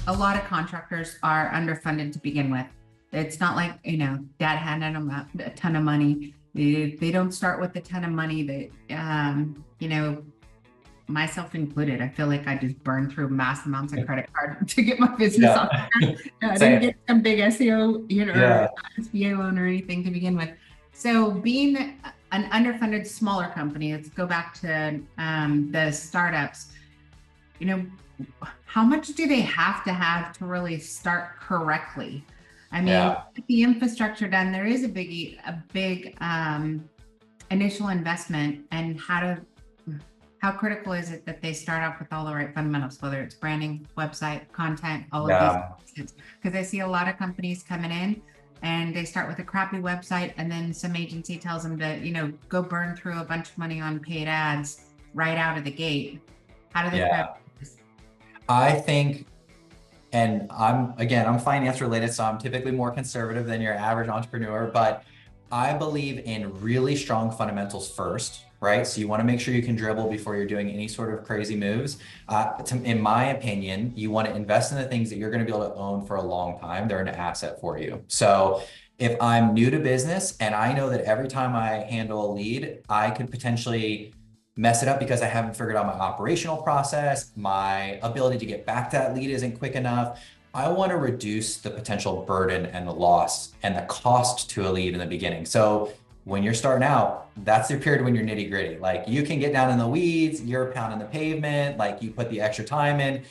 a lot of contractors are underfunded to begin with. It's not like, dad handed them a ton of money. They don't start with a ton of money myself included. I feel like I just burned through mass amounts of credit card to get my business Yeah. on there. I didn't Same. get some big SEO, or Yeah. SBA loan or anything to begin with. So being an underfunded smaller company, let's go back to the startups, you know, how much do they have to really start correctly? I mean, Yeah. with the infrastructure done, there is a big initial investment, and how critical is it that they start off with all the right fundamentals, whether it's branding, website, content, all of these Yeah. pieces? Because I see a lot of companies coming in and they start with a crappy website, and then some agency tells them to, go burn through a bunch of money on paid ads right out of the gate. How do they prep Yeah. this? I think, and I'm finance related, so I'm typically more conservative than your average entrepreneur, but I believe in really strong fundamentals first, right? So you want to make sure you can dribble before you're doing any sort of crazy moves. In my opinion, you want to invest in the things that you're going to be able to own for a long time. They're an asset for you. So if I'm new to business and I know that every time I handle a lead, I could potentially mess it up because I haven't figured out my operational process, my ability to get back to that lead isn't quick enough. I want to reduce the potential burden and the loss and the cost to a lead in the beginning. So when you're starting out, that's the period when you're nitty gritty. Like you can get down in the weeds, you're pounding the pavement, like you put the extra time in.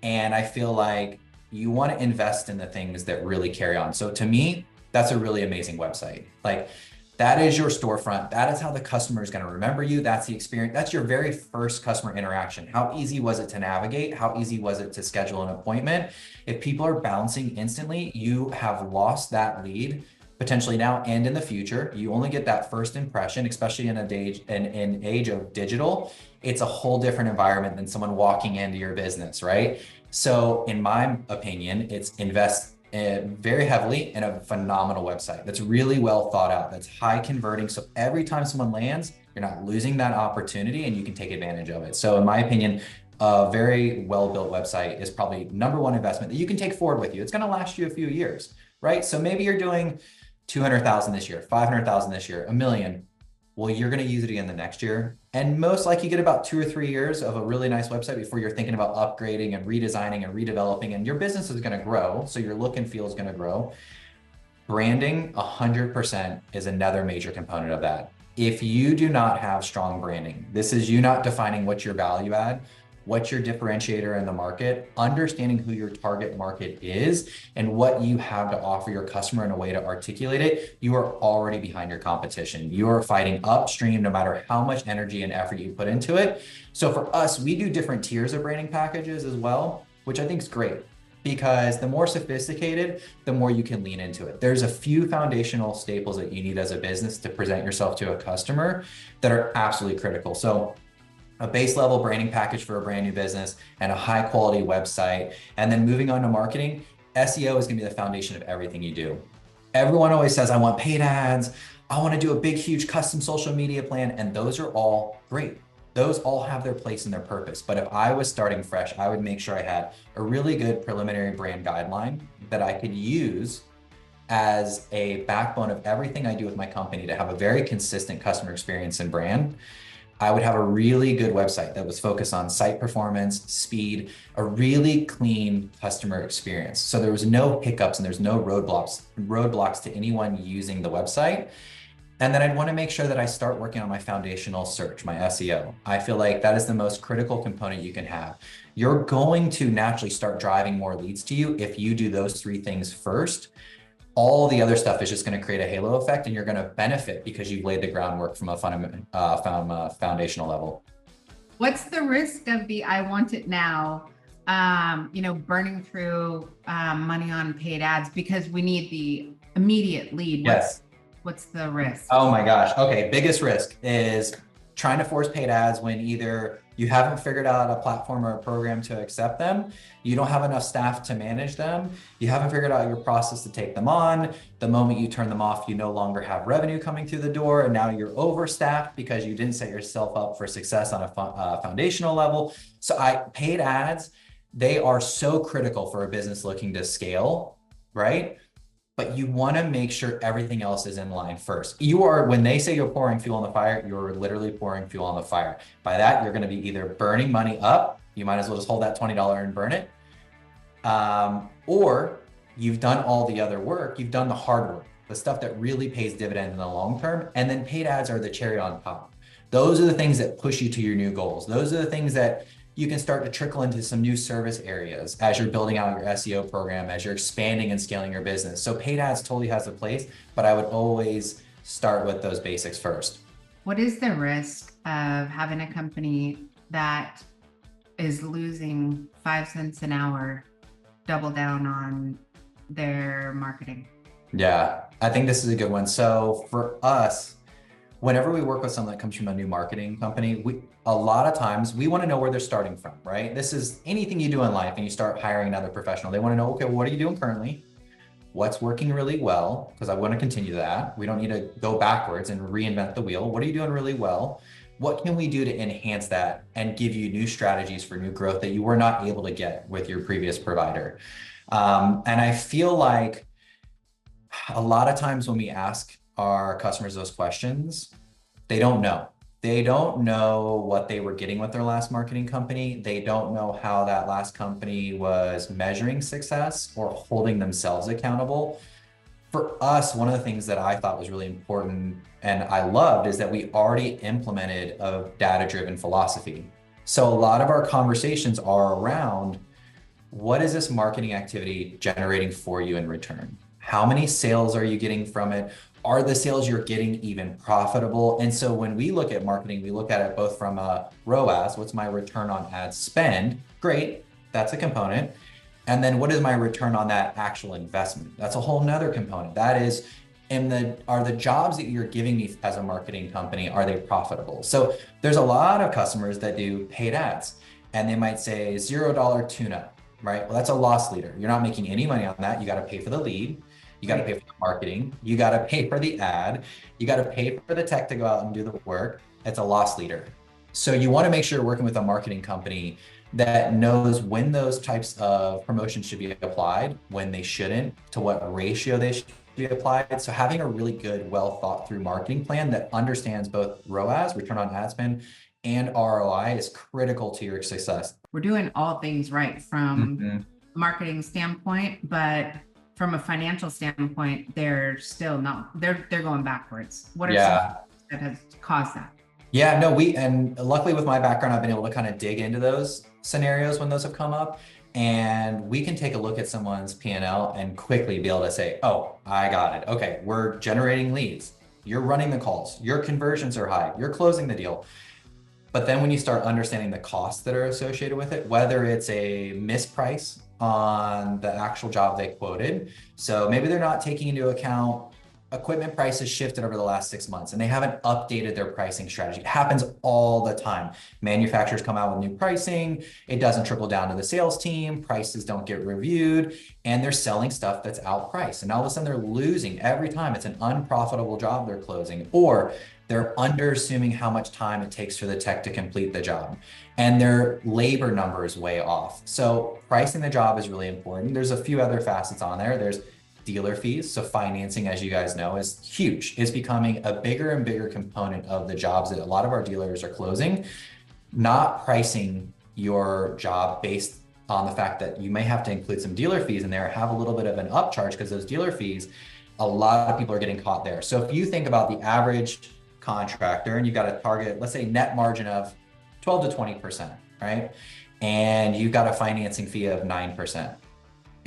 And I feel like you want to invest in the things that really carry on. So to me, that's a really amazing website. Like that is your storefront. That is how the customer is going to remember you. That's the experience. That's your very first customer interaction. How easy was it to navigate? How easy was it to schedule an appointment? If people are bouncing instantly, you have lost that lead potentially now and in the future. You only get that first impression, especially in an age of digital. It's a whole different environment than someone walking into your business, right? So in my opinion, it's invest very heavily in a phenomenal website that's really well thought out, that's high converting. So every time someone lands, you're not losing that opportunity and you can take advantage of it. So in my opinion, a very well-built website is probably number one investment that you can take forward with you. It's going to last you a few years, right? So maybe you're doing 200,000 this year, 500,000 this year, a million. Well, you're going to use it again the next year. And most likely you get about 2 or 3 years of a really nice website before you're thinking about upgrading and redesigning and redeveloping, and your business is going to grow. So your look and feel is going to grow. Branding 100% is another major component of that. If you do not have strong branding, this is you not defining what's your value add, what's your differentiator in the market, understanding who your target market is and what you have to offer your customer in a way to articulate it, you are already behind your competition. You are fighting upstream no matter how much energy and effort you put into it. So for us, we do different tiers of branding packages as well, which I think is great because the more sophisticated, the more you can lean into it. There's a few foundational staples that you need as a business to present yourself to a customer that are absolutely critical. So a base level branding package for a brand new business and a high quality website. And then moving on to marketing, SEO is going to be the foundation of everything you do. Everyone always says, I want paid ads. I want to do a big, huge custom social media plan. And those are all great. Those all have their place and their purpose. But if I was starting fresh, I would make sure I had a really good preliminary brand guideline that I could use as a backbone of everything I do with my company to have a very consistent customer experience and brand. I would have a really good website that was focused on site performance, speed, a really clean customer experience. So there was no hiccups and there's no roadblocks to anyone using the website. And then I'd want to make sure that I start working on my foundational search, my SEO. I feel like that is the most critical component you can have. You're going to naturally start driving more leads to you if you do those three things first. All the other stuff is just going to create a halo effect and you're going to benefit because you've laid the groundwork from a foundational level. What's the risk of the I want it now, burning through money on paid ads because we need the immediate lead? Yes. What's the risk? Oh my gosh. Okay. Biggest risk is trying to force paid ads when either you haven't figured out a platform or a program to accept them, you don't have enough staff to manage them, you haven't figured out your process to take them on. The moment you turn them off, you no longer have revenue coming through the door, and now you're overstaffed because you didn't set yourself up for success on a foundational level. So paid ads, they are so critical for a business looking to scale, right? But you want to make sure everything else is in line first. When they say you're pouring fuel on the fire, you're literally pouring fuel on the fire. By that, you're going to be either burning money up, you might as well just hold that $20 and burn it, or you've done all the other work, you've done the hard work, the stuff that really pays dividends in the long term, and then paid ads are the cherry on top. Those are the things that push you to your new goals. Those are the things that you can start to trickle into some new service areas as you're building out your SEO program, as you're expanding and scaling your business. So paid ads totally has a place, but I would always start with those basics first. What is the risk of having a company that is losing 5 cents an hour, double down on their marketing? Yeah, I think this is a good one. So for us, whenever we work with someone that comes from a new marketing company, a lot of times we want to know where they're starting from, right? This is anything you do in life and you start hiring another professional. They want to know, okay, what are you doing currently? What's working really well? Because I want to continue that. We don't need to go backwards and reinvent the wheel. What are you doing really well? What can we do to enhance that and give you new strategies for new growth that you were not able to get with your previous provider? And I feel like a lot of times when we ask our customers those questions, they don't know. They don't know what they were getting with their last marketing company. They don't know how that last company was measuring success or holding themselves accountable. For us, one of the things that I thought was really important and I loved is that we already implemented a data-driven philosophy. So a lot of our conversations are around, what is this marketing activity generating for you in return? How many sales are you getting from it? Are the sales you're getting even profitable? And so when we look at marketing, we look at it both from a ROAS, what's my return on ad spend? Great, that's a component. And then what is my return on that actual investment? That's a whole nother component. That is, are the jobs that you're giving me as a marketing company, are they profitable? So there's a lot of customers that do paid ads and they might say $0 tune-up, right? Well, that's a loss leader. You're not making any money on that. You got to pay for the lead. You got to pay for the marketing. You got to pay for the ad. You got to pay for the tech to go out and do the work. It's a loss leader. So you want to make sure you're working with a marketing company that knows when those types of promotions should be applied, when they shouldn't, to what ratio they should be applied. So having a really good, well thought through marketing plan that understands both ROAS, return on ad spend, and ROI is critical to your success. We're doing all things right from marketing standpoint, but from a financial standpoint, they're still not, they're going backwards. What are some that has caused that? Yeah, no, and luckily with my background, I've been able to kind of dig into those scenarios when those have come up. And we can take a look at someone's P&L and quickly be able to say, oh, I got it. Okay, we're generating leads. You're running the calls. Your conversions are high. You're closing the deal. But then when you start understanding the costs that are associated with it, whether it's a misprice on the actual job they quoted. So maybe they're not taking into account equipment prices shifted over the last 6 months and they haven't updated their pricing strategy. It happens all the time. Manufacturers come out with new pricing. It doesn't trickle down to the sales team. Prices don't get reviewed and they're selling stuff that's outpriced. And all of a sudden they're losing every time. It's an unprofitable job they're closing, or they're underassuming how much time it takes for the tech to complete the job. And their labor number is way off. So pricing the job is really important. There's a few other facets on there. There's dealer fees. So financing, as you guys know, is huge. It's becoming a bigger and bigger component of the jobs that a lot of our dealers are closing. Not pricing your job based on the fact that you may have to include some dealer fees in there, have a little bit of an upcharge, because those dealer fees, a lot of people are getting caught there. So if you think about the average contractor and you've got a target, let's say net margin of 12 to 20%, right? And you've got a financing fee of 9%.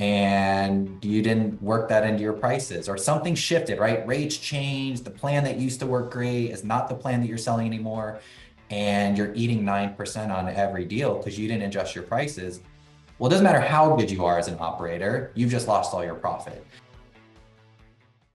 And you didn't work that into your prices, or something shifted, right? Rates changed. The plan that used to work great is not the plan that you're selling anymore. And you're eating 9% on every deal because you didn't adjust your prices. Well, it doesn't matter how good you are as an operator, you've just lost all your profit.